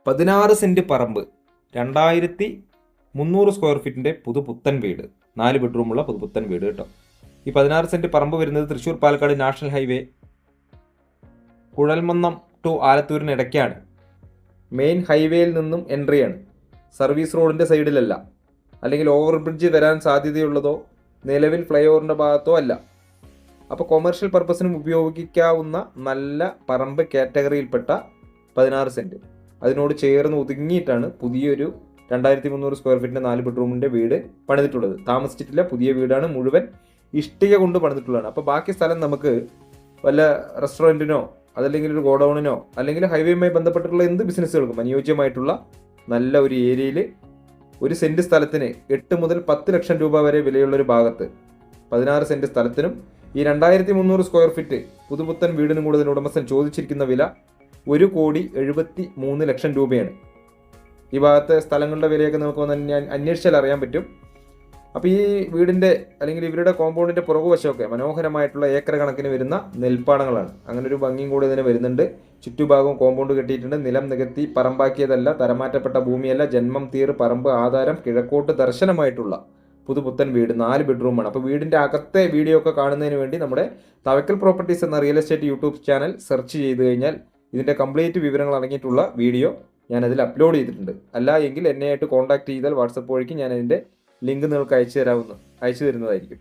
16 cent പറമ്പ്, 2300 square ഫീറ്റിന്റെ പുതുപുത്തൻ വീട്, 4 ബെഡ്റൂമുള്ള പുതുപുത്തൻ വീട് കേട്ടോ. ഈ 16 സെന്റ് പറമ്പ് വരുന്നത് Thrissur Palakkad national highway Kuzhalmannam to ആലത്തൂരിന് ഇടയ്ക്കാണ്. മെയിൻ ഹൈവേയിൽ നിന്നും എൻട്രിയാണ്, സർവീസ് റോഡിന്റെ സൈഡിലല്ല, അല്ലെങ്കിൽ ഓവർ ബ്രിഡ്ജ് വരാൻ സാധ്യതയുള്ളതോ നിലവിൽ ഫ്ലൈ ഓവറിന്റെ ഭാഗത്തോ അല്ല. അപ്പോൾ കൊമേഴ്ഷ്യൽ പർപ്പസിനും ഉപയോഗിക്കാവുന്ന നല്ല പറമ്പ് കാറ്റഗറിയിൽപ്പെട്ട 16 സെന്റ്, അതിനോട് ചേർന്ന് ഒതുങ്ങിയിട്ടാണ് പുതിയൊരു 2300 സ്ക്വയർ ഫീറ്റിന്റെ 4 ബെഡ്റൂമിന്റെ വീട് പണിതിട്ടുള്ളത്. താമസിച്ചിട്ടില്ല, പുതിയ വീടാണ്, മുഴുവൻ ഇഷ്ടിക കൊണ്ട് പണിതിട്ടുള്ളതാണ്. അപ്പോൾ ബാക്കി സ്ഥലം നമുക്ക് വല്ല റെസ്റ്റോറൻറ്റിനോ അതല്ലെങ്കിൽ ഒരു ഗോഡൌണിനോ അല്ലെങ്കിൽ ഹൈവേയുമായി ബന്ധപ്പെട്ടിട്ടുള്ള എന്ത് ബിസിനസ്സുകൾക്കും അനുയോജ്യമായിട്ടുള്ള നല്ല ഒരു ഏരിയയിൽ ഒരു സെന്റ് സ്ഥലത്തിന് 8 മുതൽ 10 ലക്ഷം രൂപ വരെ വിലയുള്ള ഒരു ഭാഗത്ത് 16 സെന്റ് സ്ഥലത്തിനും ഈ 2300 സ്ക്വയർ ഫീറ്റ് പുതുപുത്തൻ വീടിനും കൂടെ ഇതിന് ഉടമസ്ഥൻ ചോദിച്ചിരിക്കുന്ന വില 1,73,00,000 രൂപയാണ്. ഈ ഭാഗത്തെ സ്ഥലങ്ങളുടെ വിലയൊക്കെ നമുക്ക് വന്ന് ഞാൻ അന്വേഷിച്ചാൽ അറിയാൻ പറ്റും. അപ്പോൾ ഈ വീടിൻ്റെ അല്ലെങ്കിൽ ഇവരുടെ കോമ്പൗണ്ടിൻ്റെ പുറകുവശമൊക്കെ മനോഹരമായിട്ടുള്ള ഏക്കർ കണക്കിന് വരുന്ന നെൽപ്പാടങ്ങളാണ്. അങ്ങനെ ഒരു ഭംഗിയും കൂടി ഇതിന് വരുന്നുണ്ട്. ചുറ്റുഭാഗവും കോമ്പൗണ്ട് കെട്ടിയിട്ടുണ്ട്. നിലം നികത്തി പറമ്പാക്കിയതല്ല, തരമാറ്റപ്പെട്ട ഭൂമിയല്ല, ജന്മം തീർ പറമ്പ് ആധാരം കിഴക്കോട്ട് ദർശനമായിട്ടുള്ള പുതുപുത്തൻ വീട്, 4 ബെഡ്റൂമാണ്. അപ്പോൾ വീടിൻ്റെ അകത്തെ വീഡിയോ ഒക്കെ കാണുന്നതിന് വേണ്ടി നമ്മുടെ തവക്കൽ പ്രോപ്പർട്ടീസ് എന്ന real estate YouTube channel search ചെയ്ത് കഴിഞ്ഞാൽ ഇതിൻ്റെ കംപ്ലീറ്റ് വിവരങ്ങൾ അടങ്ങിയിട്ടുള്ള വീഡിയോ ഞാനതിൽ അപ്ലോഡ് ചെയ്തിട്ടുണ്ട്. അല്ല എങ്കിൽ എന്നെ ആയിട്ട് കോൺടാക്ട് ചെയ്താൽ വാട്സപ്പ് വഴിക്ക് ഞാൻ അതിൻ്റെ ലിങ്ക് നിങ്ങൾക്ക് അയച്ചു തരുന്നതായിരിക്കും.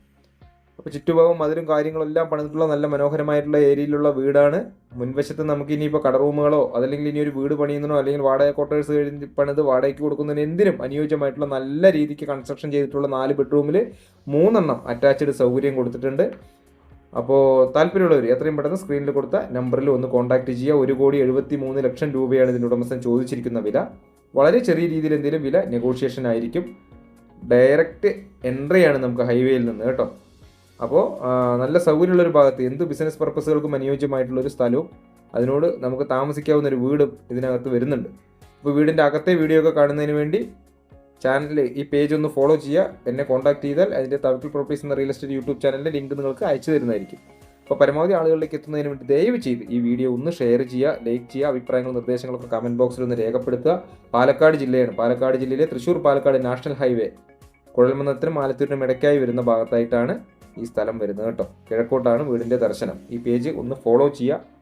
അപ്പോൾ ചുറ്റുഭാഗം മതിലും കാര്യങ്ങളെല്ലാം പണിതിട്ടുള്ള നല്ല മനോഹരമായിട്ടുള്ള ഏരിയയിലുള്ള വീടാണ്. മുൻവശത്ത് നമുക്ക് ഇനിയിപ്പോൾ കട റൂമുകളോ അതല്ലെങ്കിൽ ഇനി ഒരു വീട് പണിയുന്നതിനോ അല്ലെങ്കിൽ വാടക ക്വാർട്ടേഴ്സ് കഴിഞ്ഞ് പണിത് വാടകയ്ക്ക് കൊടുക്കുന്നതിന് എന്തിനും അനുയോജ്യമായിട്ടുള്ള നല്ല രീതിക്ക് കൺസ്ട്രക്ഷൻ ചെയ്തിട്ടുള്ള 4 ബെഡ്റൂമിൽ 3 എണ്ണം അറ്റാച്ച്ഡ് സൗകര്യം കൊടുത്തിട്ടുണ്ട്. അപ്പോൾ താല്പര്യമുള്ളവർ എത്രയും പെട്ടെന്ന് സ്ക്രീനിൽ കൊടുത്ത നമ്പറിൽ ഒന്ന് കോൺടാക്ട് ചെയ്യുക. 1,73,00,000 രൂപയാണ് ഇതിൻ്റെ ഉടമസ്ഥൻ ചോദിച്ചിരിക്കുന്ന വില. വളരെ ചെറിയ രീതിയിൽ എന്തെങ്കിലും വില നെഗോഷിയേഷൻ ആയിരിക്കും. ഡയറക്റ്റ് എൻട്രിയാണ് നമുക്ക് ഹൈവേയിൽ നിന്ന് കേട്ടോ. അപ്പോൾ നല്ല സൗകര്യമുള്ളൊരു ഭാഗത്ത് എന്ത് ബിസിനസ് പർപ്പസുകൾക്കും അനുയോജ്യമായിട്ടുള്ളൊരു സ്ഥലവും അതിനോട് നമുക്ക് താമസിക്കാവുന്ന ഒരു വീടും ഇതിനകത്ത് വരുന്നുണ്ട്. അപ്പോൾ വീടിൻ്റെ അകത്തെ വീഡിയോ ഒക്കെ കാണുന്നതിന് വേണ്ടി ചാനൽ ഈ പേജ് ഒന്ന് ഫോളോ ചെയ്യുക. എന്നെ കോൺടാക്ട് ചെയ്താൽ അതിൻ്റെ തവക്കൽ പ്രോപ്പർട്ടീസ് എന്ന റിയൽ എസ്റ്റേറ്റ് യൂട്യൂബ് ചാനലിൻ്റെ ലിങ്ക് നിങ്ങൾക്ക് അയച്ചു തരുന്നതായിരിക്കും. അപ്പോൾ പരമാവധി ആളുകളിലേക്ക് എത്തുന്നതിന് വേണ്ടി ദയവ് ചെയ്ത് ഈ വീഡിയോ ഒന്ന് ഷെയർ ചെയ്യുക, ലൈക്ക് ചെയ്യുക, അഭിപ്രായങ്ങളും നിർദ്ദേശങ്ങളൊക്കെ കമൻറ്റ് ബോക്സിൽ ഒന്ന് രേഖപ്പെടുത്തുക. പാലക്കാട് ജില്ലയാണ്, പാലക്കാട് ജില്ലയിലെ തൃശ്ശൂർ പാലക്കാട് നാഷണൽ ഹൈവേ കുഴൽമന്നത്തിനും ആലത്തൂരിനും ഇടയ്ക്കായി വരുന്ന ഭാഗത്തായിട്ടാണ് ഈ സ്ഥലം വരുന്നത് കേട്ടോ. കിഴക്കോട്ടാണ് വീടിൻ്റെ ദർശനം. ഈ പേജ് ഒന്ന് ഫോളോ ചെയ്യുക.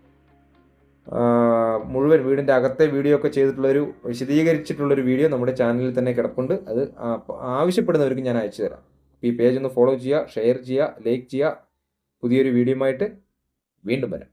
മുഴുവൻ വീടിൻ്റെ അകത്തെ വീഡിയോ ഒക്കെ ചെയ്തിട്ടുള്ളൊരു വിശദീകരിച്ചിട്ടുള്ളൊരു വീഡിയോ നമ്മുടെ ചാനലിൽ തന്നെ കിടപ്പുണ്ട്. അത് ആവശ്യപ്പെടുന്നവർക്ക് ഞാൻ അയച്ചു തരാം. ഈ പേജ് ഒന്ന് ഫോളോ ചെയ്യുക, ഷെയർ ചെയ്യുക, ലൈക്ക് ചെയ്യുക. പുതിയൊരു വീഡിയോയുമായിട്ട് വീണ്ടും വരാം.